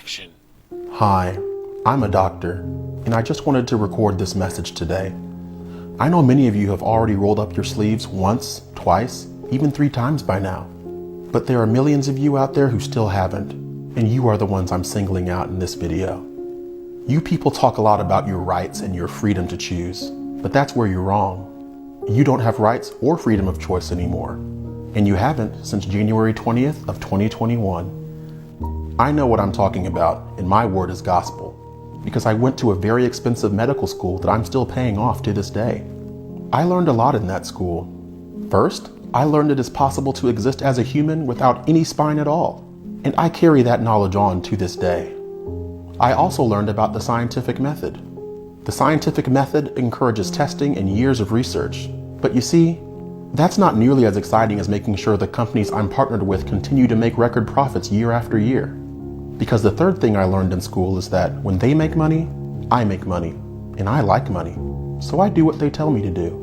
action. Hi, I'm a doctor, and I just wanted to record this message today. I know many of you have already rolled up your sleeves once, twice, even 3 times by now. But there are millions of you out there who still haven't, and you are the ones I'm singling out in this video. You people talk a lot about your rights and your freedom to choose, but that's where you're wrong. You don't have rights or freedom of choice anymore, and you haven't since January 20th of 2021. I know what I'm talking about, and my word is gospel, because I went to a very expensive medical school that I'm still paying off to this day. I learned a lot in that school. First, I learned it is possible to exist as a human without any spine at all, and I carry that knowledge on to this day. I also learned about the scientific method. The scientific method encourages testing and years of research, but you see, that's not nearly as exciting as making sure the companies I'm partnered with continue to make record profits year after year. Because the third thing I learned in school is that when they make money, I make money, and I like money, so I do what they tell me to do.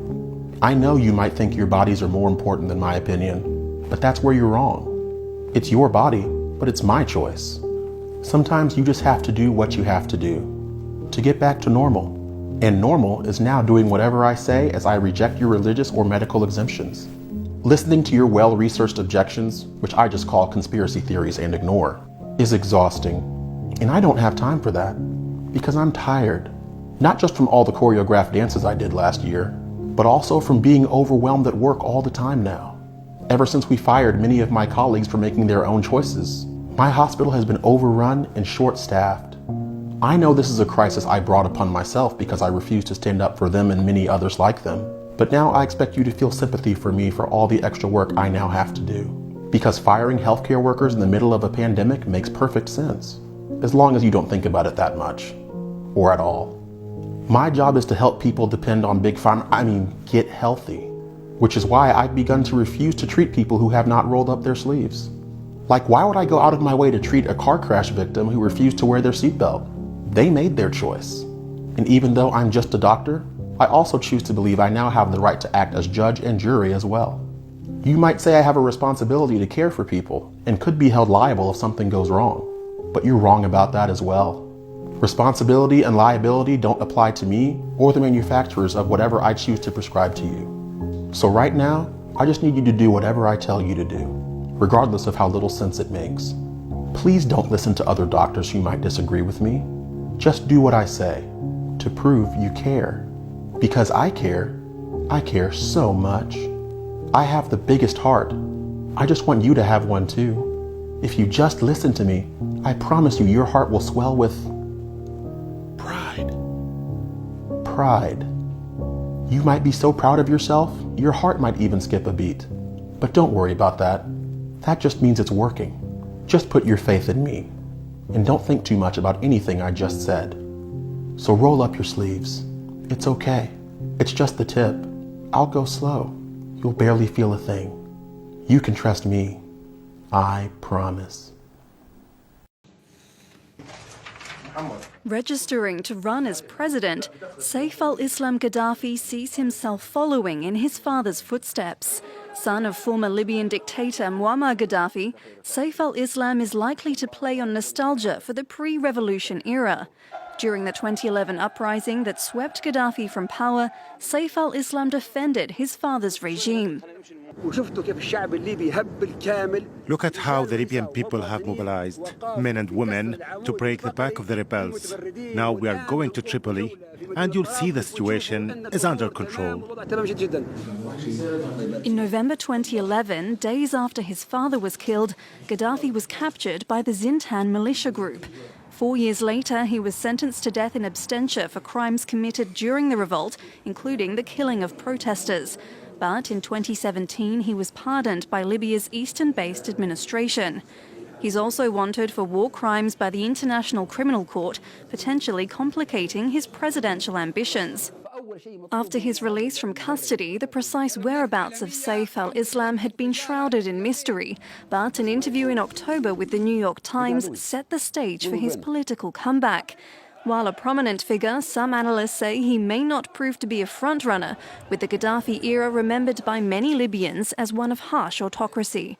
I know you might think your bodies are more important than my opinion, but that's where you're wrong. It's your body, but it's my choice. Sometimes you just have to do what you have to do to get back to normal. And normal is now doing whatever I say as I reject your religious or medical exemptions. Listening to your well-researched objections, which I just call conspiracy theories and ignore, is exhausting. And I don't have time for that, because I'm tired. Not just from all the choreographed dances I did last year, but also from being overwhelmed at work all the time now. Ever since we fired many of my colleagues for making their own choices, my hospital has been overrun and short-staffed. I know this is a crisis I brought upon myself because I refused to stand up for them and many others like them. But now I expect you to feel sympathy for me for all the extra work I now have to do. Because firing healthcare workers in the middle of a pandemic makes perfect sense, as long as you don't think about it that much, or at all. My job is to help people depend on big pharma, get healthy, which is why I've begun to refuse to treat people who have not rolled up their sleeves. Like, why would I go out of my way to treat a car crash victim who refused to wear their seatbelt? They made their choice. And even though I'm just a doctor, I also choose to believe I now have the right to act as judge and jury as well. You might say I have a responsibility to care for people and could be held liable if something goes wrong, but you're wrong about that as well. Responsibility and liability don't apply to me or the manufacturers of whatever I choose to prescribe to you. So right now, I just need you to do whatever I tell you to do, regardless of how little sense it makes. Please don't listen to other doctors who might disagree with me. Just do what I say, to prove you care. Because I care so much. I have the biggest heart. I just want you to have one too. If you just listen to me, I promise you your heart will swell with pride. Pride. You might be so proud of yourself, your heart might even skip a beat. But don't worry about that. That just means it's working. Just put your faith in me. And don't think too much about anything I just said. So roll up your sleeves. It's okay. It's just the tip. I'll go slow. You'll barely feel a thing. You can trust me. I promise. Registering to run as president, Saif al-Islam Gaddafi sees himself following in his father's footsteps. Son of former Libyan dictator Muammar Gaddafi, Saif al-Islam is likely to play on nostalgia for the pre-revolution era. During the 2011 uprising that swept Gaddafi from power, Saif al-Islam defended his father's regime. Look at how the Libyan people have mobilized, men and women, to break the back of the rebels. Now we are going to Tripoli, and you'll see the situation is under control. In November 2011, days after his father was killed, Gaddafi was captured by the Zintan militia group. 4 years later, he was sentenced to death in absentia for crimes committed during the revolt, including the killing of protesters. But in 2017, he was pardoned by Libya's eastern-based administration. He's also wanted for war crimes by the International Criminal Court, potentially complicating his presidential ambitions. After his release from custody, the precise whereabouts of Saif al-Islam had been shrouded in mystery, but an interview in October with the New York Times set the stage for his political comeback. While a prominent figure, some analysts say he may not prove to be a frontrunner, with the Gaddafi era remembered by many Libyans as one of harsh autocracy.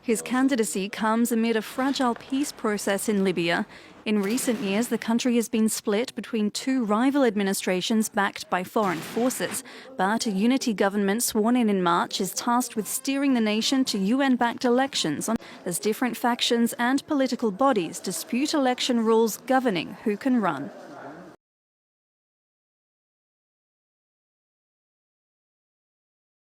His candidacy comes amid a fragile peace process in Libya. In recent years, the country has been split between two rival administrations backed by foreign forces. But a unity government sworn in March is tasked with steering the nation to UN-backed elections as different factions and political bodies dispute election rules governing who can run.